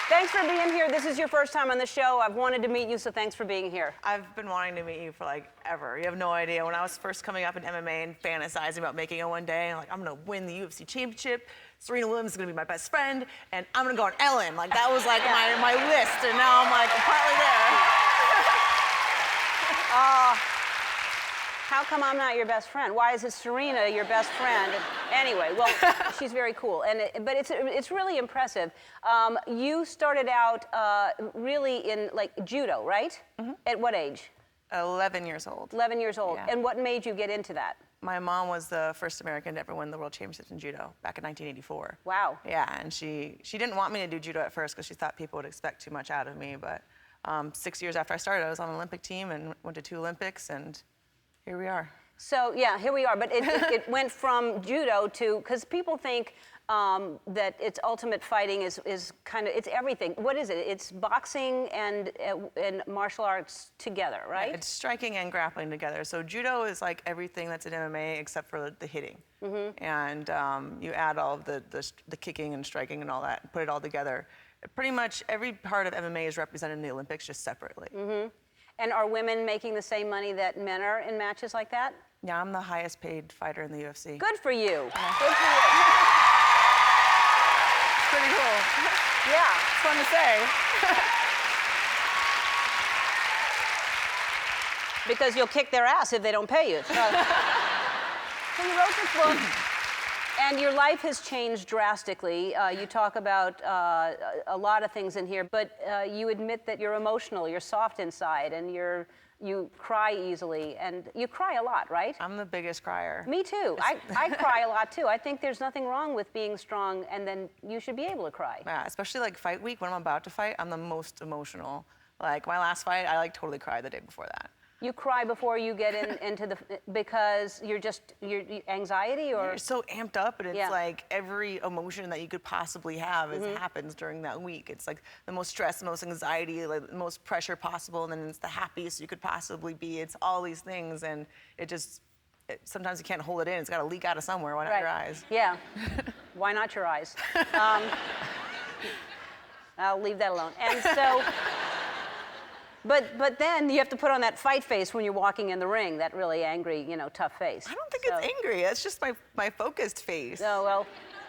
Thanks for being here. This is your first time on the show. I've wanted to meet you, so thanks for being here. I've been wanting to meet you for like ever. You have no idea. When I was first coming up in MMA and fantasizing about making it one day, I'm like, I'm gonna win the UFC championship. Serena Williams is gonna be my best friend, and I'm gonna go on Ellen. Like that was like my list, and now I'm like partly there. How come I'm not your best friend? Why is it Serena your best friend? Anyway, well, she's very cool, but it's really impressive. You started out really in like judo, right? Mm-hmm. At what age? 11 years old. 11 years old. Yeah. And what made you get into that? My mom was the first American to ever win the world championships in judo back in 1984. Wow. Yeah, and she didn't want me to do judo at first because she thought people would expect too much out of me. But 6 years after I started, I was on an Olympic team and went to 2 Olympics, and here we are. So yeah, here we are. But it went from judo to, because people think that it's ultimate fighting is kind of, it's everything. What is it? It's boxing and martial arts together, right? Yeah, it's striking and grappling together. So judo is like everything that's in MMA except for the hitting. Mm-hmm. And you add all of the kicking and striking and all that, and put it all together. Pretty much every part of MMA is represented in the Olympics, just separately. Mm-hmm. And are women making the same money that men are in matches like that? Yeah, I'm the highest paid fighter in the UFC. Good for you. Yeah. Good for you. Pretty cool. Yeah. It's fun to say. Because you'll kick their ass if they don't pay you. So you wrote this book, and your life has changed drastically. You talk about a lot of things in here, but you admit that you're emotional, you're soft inside, and you cry easily, and you cry a lot, right? I'm the biggest crier. Me too. I cry a lot too. I think there's nothing wrong with being strong, and then you should be able to cry. Yeah, especially like fight week when I'm about to fight, I'm the most emotional. Like my last fight, I like totally cried the day before that. You cry before you get into the, because you're anxiety, or? You're so amped up, and it's Yeah. like every emotion that you could possibly have happens during that week. It's like the most stress, the most anxiety, like the most pressure possible, and then it's the happiest you could possibly be. It's all these things, and sometimes you can't hold it in. It's got to leak out of somewhere. Why not your eyes? Yeah. Why not your eyes? I'll leave that alone. And so, but then you have to put on that fight face when you're walking in the ring, that really angry, tough face. I don't think it's angry. It's just my focused face. Oh, well,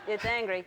it's angry.